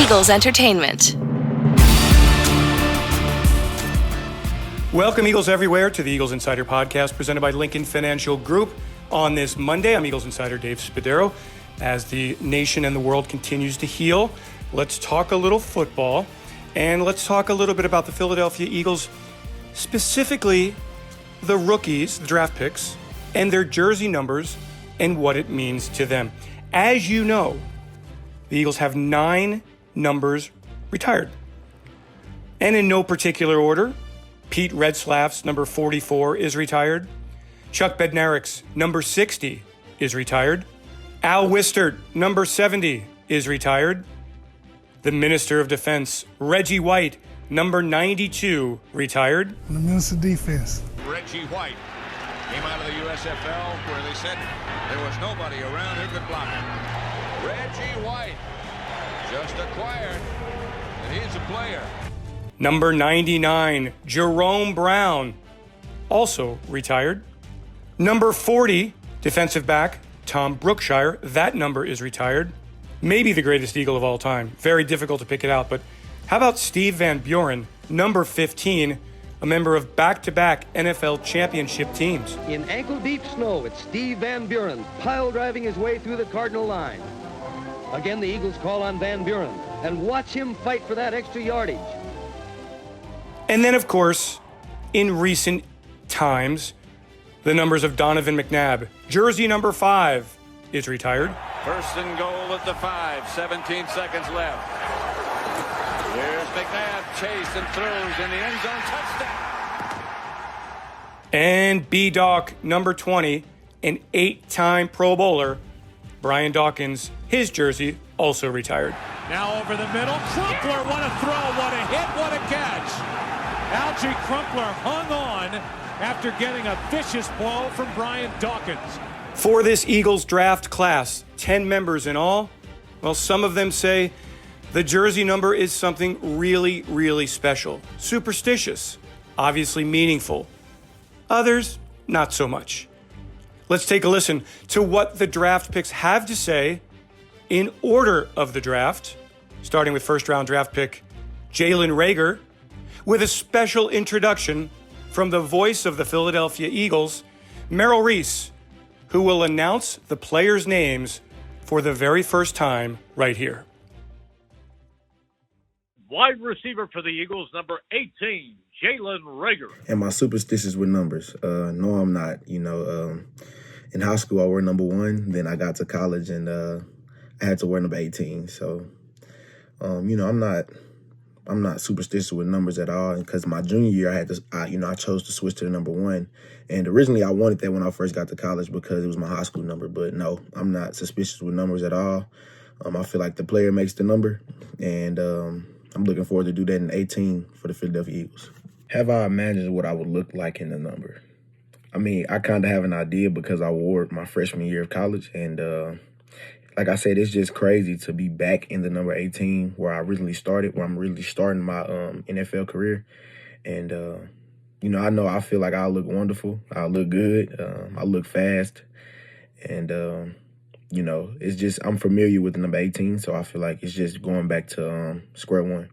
Eagles Entertainment. Welcome, Eagles everywhere, to the Eagles Insider Podcast presented by Lincoln Financial Group. On this Monday, I'm Eagles Insider Dave Spadaro. As the nation and the world continues to heal, let's talk a little football, and let's talk a little bit about the Philadelphia Eagles, specifically the rookies, the draft picks, and their jersey numbers and what it means to them. As you know, the Eagles have 9 numbers retired. And in no particular order, Pete Retzlaff's number 44 is retired. Chuck Bednarik's number 60 is retired. Al Wistert, number 70, is retired. The Minister of Defense, Reggie White, number 92, retired. The Minister of Defense. Reggie White came out of the USFL where they said there was nobody around who could block him. Reggie White just acquired, and he's a player. Number 99, Jerome Brown, also retired. Number 40, defensive back, Tom Brookshire. That number is retired. Maybe the greatest Eagle of all time. Very difficult to pick it out, but how about Steve Van Buren, number 15, a member of back-to-back NFL championship teams. In ankle-deep snow, it's Steve Van Buren pile driving his way through the Cardinal line. Again, the Eagles call on Van Buren, and watch him fight for that extra yardage. And then, of course, in recent times, the numbers of Donovan McNabb. Jersey number 5 is retired. First and goal at the 5, 17 seconds left. Here's McNabb, chase and throws in the end zone, touchdown. And B-Doc, number 20, an 8-time Pro Bowler, Brian Dawkins, his jersey also retired. Now over the middle, Crumpler, what a throw, what a hit, what a catch. Algie Crumpler hung on after getting a vicious blow from Brian Dawkins. For this Eagles draft class, 10 members in all, well, some of them say the jersey number is something really, really special, superstitious, obviously meaningful. Others, not so much. Let's take a listen to what the draft picks have to say in order of the draft, starting with first-round draft pick Jalen Reagor, with a special introduction from the voice of the Philadelphia Eagles, Merrill Reese, who will announce the players' names for the very first time right here. Wide receiver for the Eagles, number 18, Jalen Reagor. Am I superstitious with numbers? No, I'm not. In high school, I wore number 1. Then I got to college and I had to wear number 18. So, I'm not superstitious with numbers at all. Because my junior year, I chose to switch to the number 1. And originally, I wanted that when I first got to college because it was my high school number. But no, I'm not suspicious with numbers at all. I feel like the player makes the number, and I'm looking forward to do that in 18 for the Philadelphia Eagles. Have I imagined what I would look like in the number? I mean, I kind of have an idea because I wore it my freshman year of college. And like I said, it's just crazy to be back in the number 18 where I originally started, where I'm really starting my NFL career. And, I feel like I'll look wonderful. I'll look good. I look fast. And, it's just I'm familiar with the number 18, so I feel like it's just going back to square one.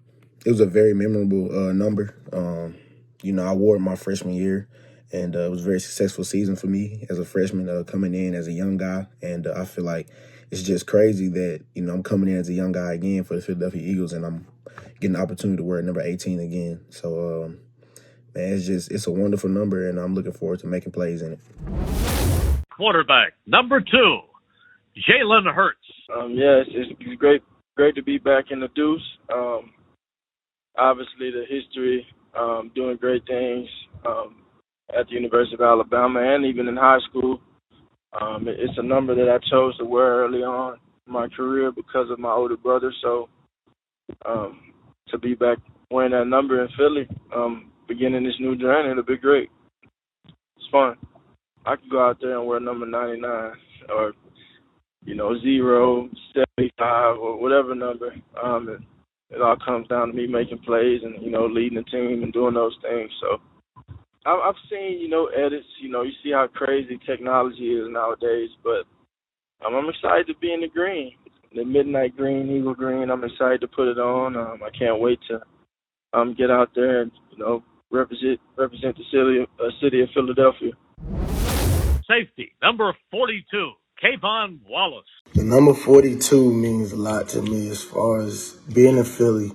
It was a very memorable number. I wore it my freshman year, and it was a very successful season for me as a freshman coming in as a young guy. And I feel like it's just crazy that, I'm coming in as a young guy again for the Philadelphia Eagles, and I'm getting the opportunity to wear number 18 again. So, it's a wonderful number, and I'm looking forward to making plays in it. Quarterback, number 2, Jalen Hurts. It's great to be back in the deuce. Obviously, the history, doing great things at the University of Alabama and even in high school. It's a number that I chose to wear early on in my career because of my older brother. So to be back wearing that number in Philly, beginning this new journey, it'll be great. It's fun. I could go out there and wear number 99 or 0, 75, or whatever number. It all comes down to me making plays and, leading the team and doing those things. So I've seen, edits. You see how crazy technology is nowadays. But I'm excited to be in the green. the midnight green, eagle green. I'm excited to put it on. I can't wait to get out there and represent the city of Philadelphia. Safety, number 42, Kayvon Wallace. The number 42 means a lot to me as far as being in Philly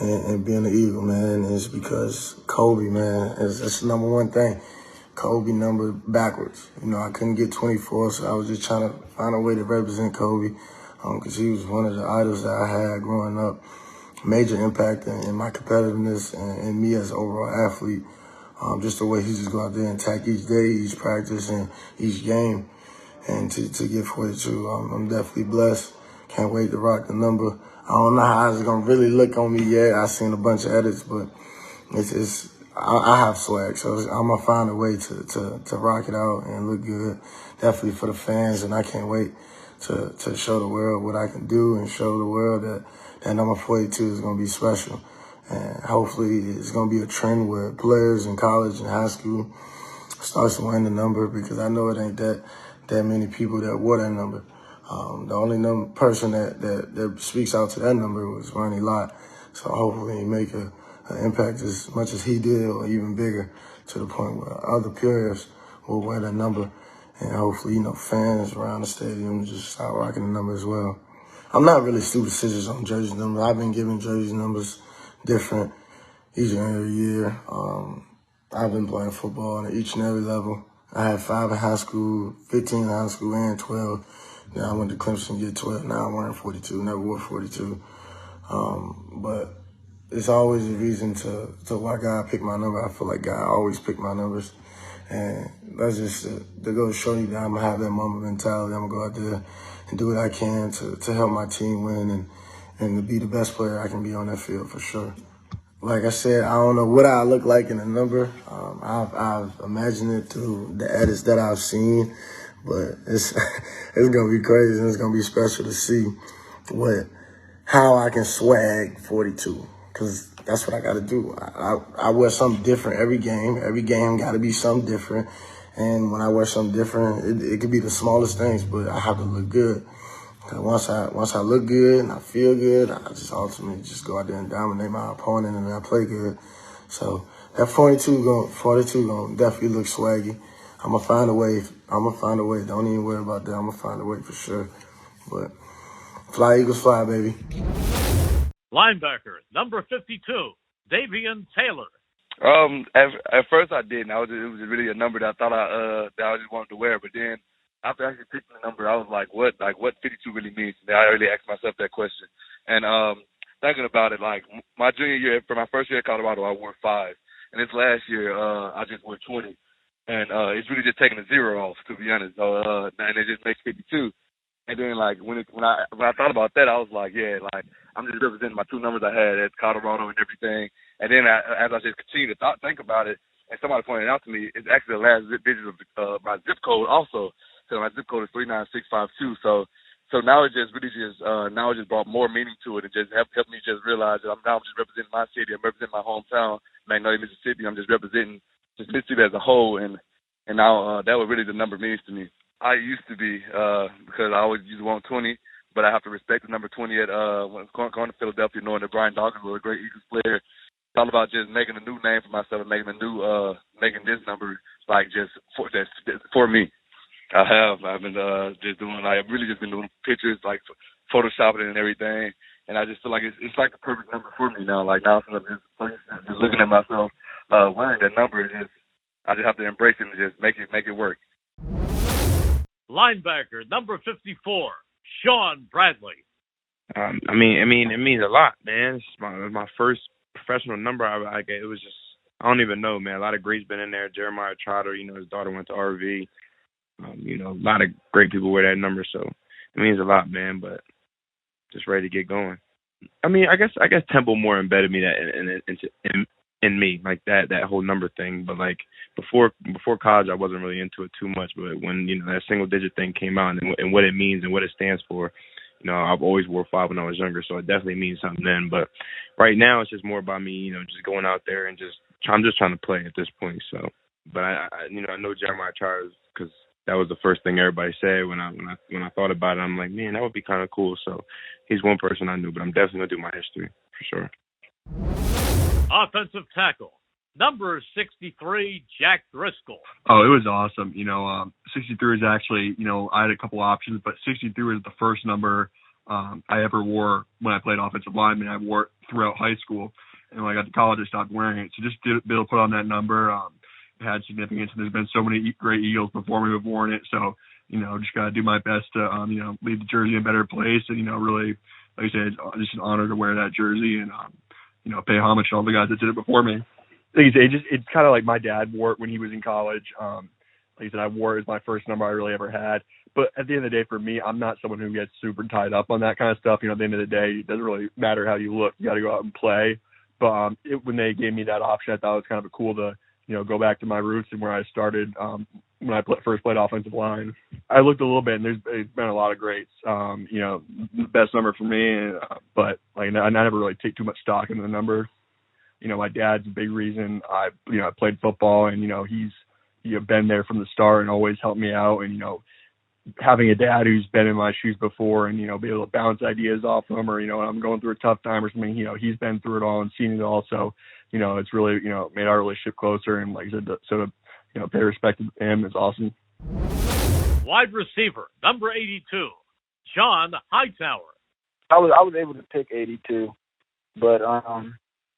and being an Eagle, man. Is because Kobe, man, that's the number one thing. Kobe number backwards. I couldn't get 24, so I was just trying to find a way to represent Kobe because he was one of the idols that I had growing up. Major impact in my competitiveness and me as an overall athlete. Just the way he just go out there and attack each day, each practice, and each game. And to get 42, I'm definitely blessed. Can't wait to rock the number. I don't know how it's going to really look on me yet. I've seen a bunch of edits, but I have swag, so I'm going to find a way to rock it out and look good, definitely for the fans, and I can't wait to show the world what I can do and show the world that number 42 is going to be special. And hopefully it's going to be a trend where players in college and high school starts wearing the number, because I know it ain't that many people that wore that number. The only person that speaks out to that number was Ronnie Lott. So hopefully he make an impact as much as he did, or even bigger, to the point where other players will wear that number. And hopefully, fans around the stadium just start rocking the number as well. I'm not really superstitious on jersey numbers. I've been giving jersey numbers different each and every year. I've been playing football at each and every level. I had 5 in high school, 15 in high school, and 12. Then I went to Clemson to get 12. Now I'm wearing 42. Never wore 42. But it's always a reason to why God picked my number. I feel like God always picked my numbers. And that's just to go show you that I'm going to have that moment mentality. I'm going to go out there and do what I can to help my team win and to be the best player I can be on that field for sure. Like I said, I don't know what I look like in a number. I've imagined it through the edits that I've seen, but it's gonna be crazy and it's gonna be special to see how I can swag 42, because that's what I got to do. I wear something different every game. Every game got to be something different, and when I wear something different, it could be the smallest things, but I have to look good. Once I look good and I feel good, I just ultimately just go out there and dominate my opponent, and I play good. So that 42 gonna definitely look swaggy. I'm gonna find a way. Don't even worry about that. I'm gonna find a way for sure. But fly, Eagles, fly, baby. Linebacker, number 52, Davion Taylor. At first I didn't. It was really a number that I thought that I just wanted to wear, but then after actually picking the number, I was like, what 52 really means? And I really asked myself that question. And thinking about it, like my junior year, for my first year at Colorado, I wore 5. And this last year, I just wore 20. And it's really just taking a 0 off, to be honest. So, and it just makes 52. And then, like, when I thought about that, I was like, yeah, like, I'm just representing my 2 numbers I had at Colorado and everything. And then as I just continue to think about it, and somebody pointed out to me, it's actually the last digit of my zip code also. So my zip code is 39652. So now it just really now it just brought more meaning to it, and just helped me just realize that I'm just representing my city. I'm representing my hometown, Magnolia, Mississippi. I'm just representing just Mississippi as a whole, and now that what really the number means to me. I used to be because I always used 120, but I have to respect the number 20 at when going to Philadelphia, knowing that Brian Dawkins was a great Eagles player. It's all about just making a new name for myself and making this number like just for me. I've been just doing, like, I've really just been doing pictures, like photoshopping and everything, and I just feel like it's like the perfect number for me now. Like now, I'm just looking at myself wearing that number, I just have to embrace it and just make it work. Linebacker, number 54, Shaun Bradley. I mean, it means a lot, man. It's my first professional number. It was just, I don't even know, man. A lot of greats been in there. Jeremiah Trotter, his daughter went to RV. A lot of great people wear that number, so it means a lot, man. But just ready to get going. I mean, I guess Temple more embedded me that in me, like that whole number thing. But like before college, I wasn't really into it too much. But when that single digit thing came out and what it means and what it stands for, I've always wore 5 when I was younger, so it definitely means something then. But right now, it's just more about me, just going out there and I'm just trying to play at this point. So, but I know Jeremiah Charles because that was the first thing everybody said when I thought about it. I'm like, man, that would be kind of cool. So he's one person I knew, but I'm definitely gonna do my history for sure. Offensive tackle, number 63, Jack Driscoll. Oh, it was awesome. 63 is actually, I had a couple options, but 63 was the first number I ever wore when I played offensive lineman. I wore it throughout high school, and when I got to college, I stopped wearing it. So just to be able to put on that number, it had significance. And there's been so many great Eagles before me who have worn it. So, just got to do my best to, leave the jersey in a better place. And, really, like I said, it's just an honor to wear that jersey and, pay homage to all the guys that did it before me. Like I said, it's kind of like my dad wore it when he was in college. Like I said, I wore it as my first number I really ever had. But at the end of the day, for me, I'm not someone who gets super tied up on that kind of stuff. At the end of the day, it doesn't really matter how you look. You got to go out and play. But when they gave me that option, I thought it was kind of cool to, go back to my roots and where I started when I first played offensive line. I looked a little bit, and there's been a lot of greats. The best number for me, but I never really take too much stock into the number. My dad's a big reason I played football, and he's been there from the start and always helped me out. And having a dad who's been in my shoes before and be able to bounce ideas off him, or when I'm going through a tough time or something, he's been through it all and seen it all. So it's really made our relationship closer. And like I said, so to pay respect to him is awesome. Wide receiver, number 82, Shaun Hightower. I was able to pick 82, but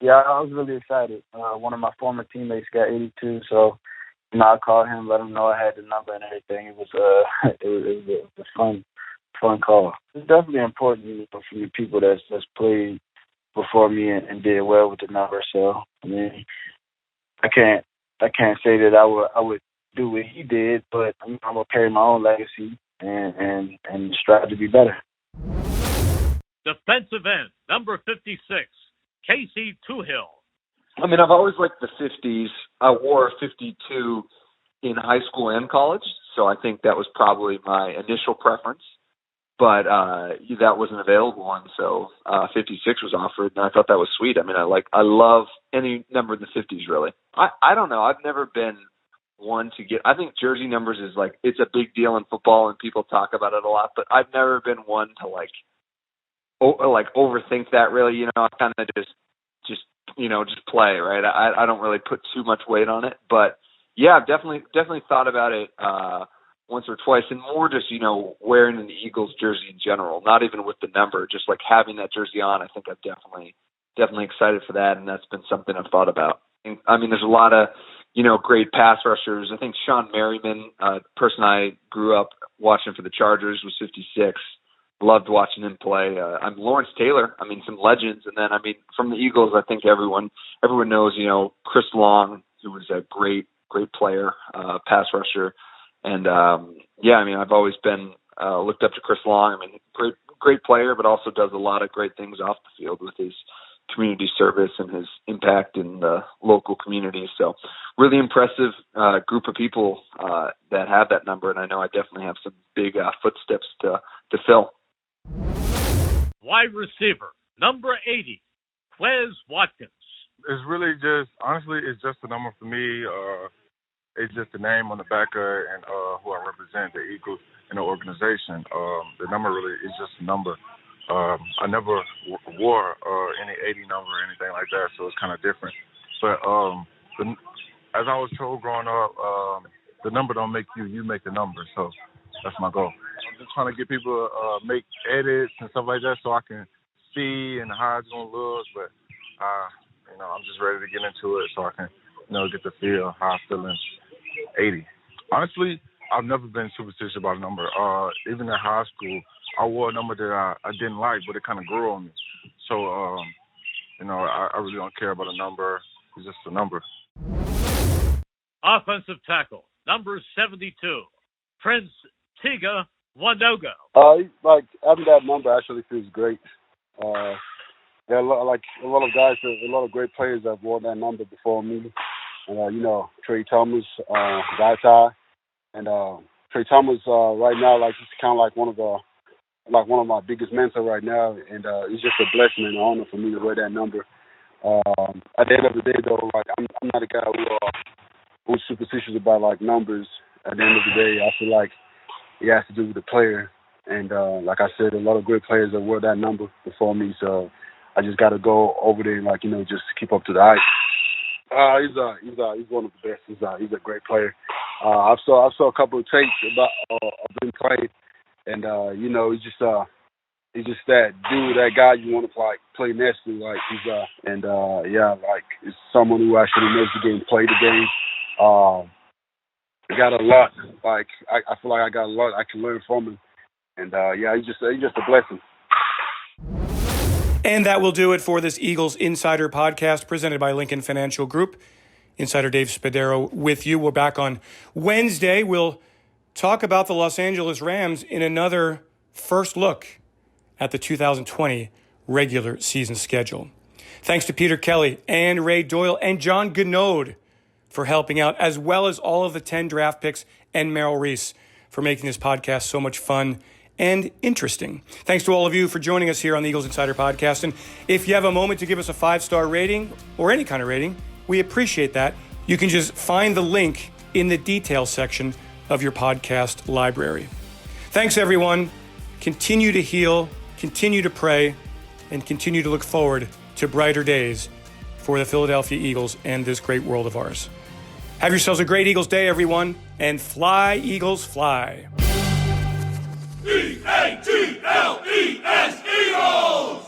yeah, I was really excited. One of my former teammates got 82, so I called him, let him know I had the number and everything. It was a fun call. It's definitely important for the people that's played before me and did well with the number. So I can't say that I would do what he did, but I'm gonna carry my own legacy and strive to be better. Defensive end, number 56, Casey Toohill. I've always liked the 50s. I wore a 52 in high school and college, so I think that was probably my initial preference. But that wasn't available, and so 56 was offered, and I thought that was sweet. I love any number in the 50s, really. I don't know. I've never been one to get – I think jersey numbers is it's a big deal in football, and people talk about it a lot, but I've never been one to overthink that, really. I kind of just play, right? I don't really put too much weight on it, but yeah, I've definitely thought about it once or twice, and more just wearing an Eagles jersey in general, not even with the number, just having that jersey on. I think I'm definitely excited for that, and that's been something I've thought about. And, there's a lot of great pass rushers. I think Sean Merriman, person I grew up watching for the Chargers, was 56. Loved watching him play. I'm Lawrence Taylor. Some legends, and then from the Eagles, I think everyone knows Chris Long, who was a great player, pass rusher, and I've always been looked up to Chris Long. Great player, but also does a lot of great things off the field with his community service and his impact in the local community. So really impressive group of people that have that number, and I know I definitely have some big footsteps to fill. Wide receiver, number 80, Quez Watkins. It's really just, honestly, it's just a number for me. It's just the name on the back of it and who I represent, the Eagles in the organization. The number really is just a number. I never wore any 80 number or anything like that, so it's kind of different. But as I was told growing up, the number don't make you, you make the number. So that's my goal. I'm just trying to get people to make edits and stuff like that so I can see and how it's going to look. But, I'm just ready to get into it so I can, get the feel how I feel in 80. Honestly, I've never been superstitious about a number. Even in high school, I wore a number that I didn't like, but it kind of grew on me. So, I really don't care about a number. It's just a number. Offensive tackle, number 72, Prince Tega Wanogho. Having that number actually feels great. There are a lot of guys, a lot of great players that have worn that number before me. And, Trey Thomas, Hightower, and Trey Thomas right now, he's kind of one of my biggest mentors right now, and it's just a blessing and an honor for me to wear that number. At the end of the day, though, I'm not a guy who's superstitious about numbers at the end of the day, I feel like it has to do with the player. And like I said, a lot of great players have wore that number before me, so I just got to go over there and just keep up to the hype. He's one of the best. He's a great player. I saw a couple of tapes about of him playing, and he's just that dude, that guy you want to play next to. It's someone who actually knows the game, play the game. I got a lot. I feel like I got a lot I can learn from him, and he's just a blessing. And that will do it for this Eagles Insider podcast presented by Lincoln Financial Group. Insider Dave Spadaro with you. We're back on Wednesday. We'll talk about the Los Angeles Rams in another first look at the 2020 regular season schedule. Thanks to Peter Kelly and Ray Doyle and John Ganode for helping out, as well as all of the 10 draft picks and Merrill Reese for making this podcast so much fun and interesting. Thanks to all of you for joining us here on the Eagles Insider Podcast. And if you have a moment to give us a 5-star rating or any kind of rating, we appreciate that. You can just find the link in the details section of your podcast library. Thanks, everyone. Continue to heal, continue to pray, and continue to look forward to brighter days for the Philadelphia Eagles and this great world of ours. Have yourselves a great Eagles day, everyone, and fly, Eagles, fly. E-A-G-L-E-S, Eagles!